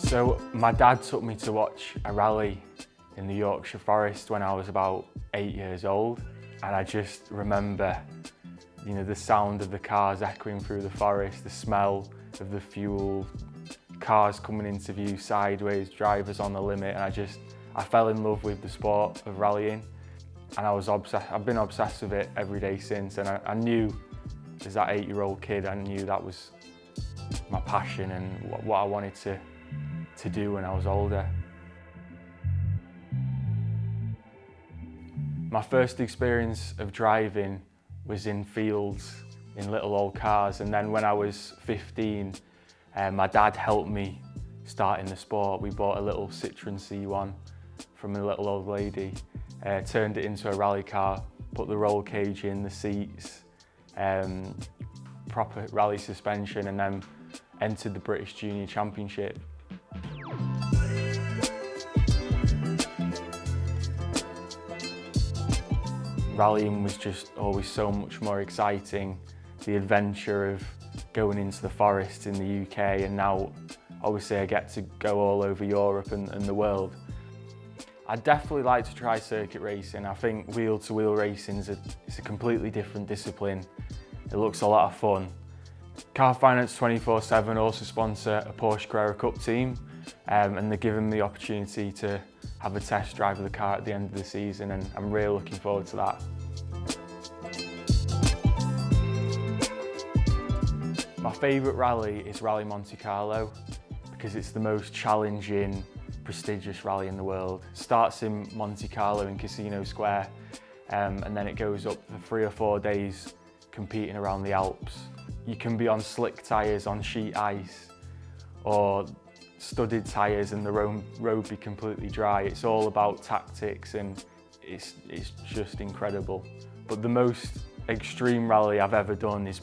So my dad took me to watch a rally in the Yorkshire Forest when I was about 8 years old, and I just remember, you know, the sound of the cars echoing through the forest, the smell of the fuel, cars coming into view sideways, drivers on the limit, and I fell in love with the sport of rallying, and I've been obsessed with it every day since. And I knew, as that 8-year-old kid, I knew that was my passion and what I wanted to do when I was older. My first experience of driving was in fields, in little old cars, and then when I was 15, my dad helped me start in the sport. We bought a little Citroen C1 from a little old lady, turned it into a rally car, put the roll cage in, the seats, proper rally suspension, and then entered the British Junior Championship. Rallying was just always so much more exciting. The adventure of going into the forest in the UK, and now obviously I get to go all over Europe and the world. I'd definitely like to try circuit racing. I think wheel-to-wheel racing is a completely different discipline. It looks a lot of fun. Car Finance 24/7 also sponsor a Porsche Carrera Cup team, and they're giving me the opportunity to have a test drive of the car at the end of the season, and I'm really looking forward to that. My favourite rally is Rally Monte Carlo because it's the most challenging, prestigious rally in the world. It starts in Monte Carlo in Casino Square, and then it goes up for 3 or 4 days competing around the Alps. You can be on slick tyres on sheet ice or studded tyres and the road be completely dry. It's all about tactics, and it's just incredible. But the most extreme rally I've ever done is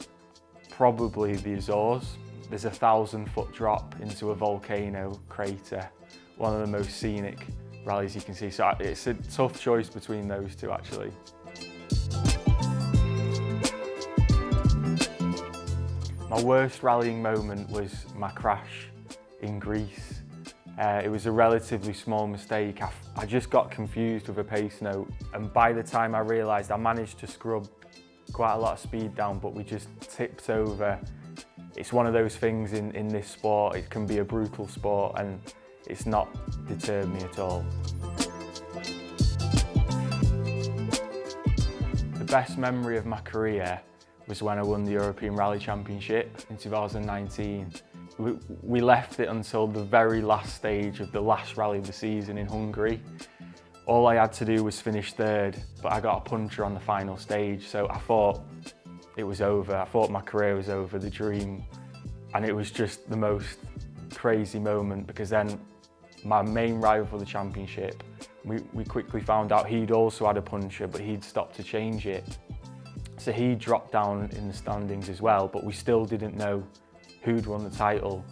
probably the Azores. There's a 1,000-foot drop into a volcano crater, one of the most scenic rallies you can see. So it's a tough choice between those two, actually. My worst rallying moment was my crash in Greece. It was a relatively small mistake. I just got confused with a pace note, and by the time I realised, I managed to scrub quite a lot of speed down, but we just tipped over. It's one of those things in this sport. It can be a brutal sport, and it's not deterred me at all. The best memory of my career was when I won the European Rally Championship in 2019. We left it until the very last stage of the last rally of the season in Hungary. All I had to do was finish third, but I got a puncture on the final stage, so I thought it was over. I thought my career was over, the dream. And it was just the most crazy moment, because then my main rival for the championship, we quickly found out he'd also had a puncture, but he'd stopped to change it. So he dropped down in the standings as well, but we still didn't know who'd won the title.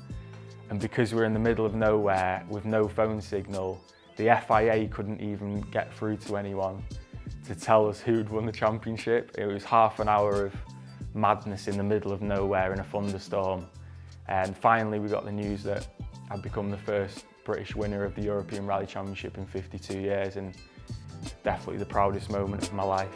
And because we're in the middle of nowhere with no phone signal, the FIA couldn't even get through to anyone to tell us who'd won the championship. It was half an hour of madness in the middle of nowhere in a thunderstorm. And finally we got the news that I'd become the first British winner of the European Rally Championship in 52 years, and definitely the proudest moment of my life.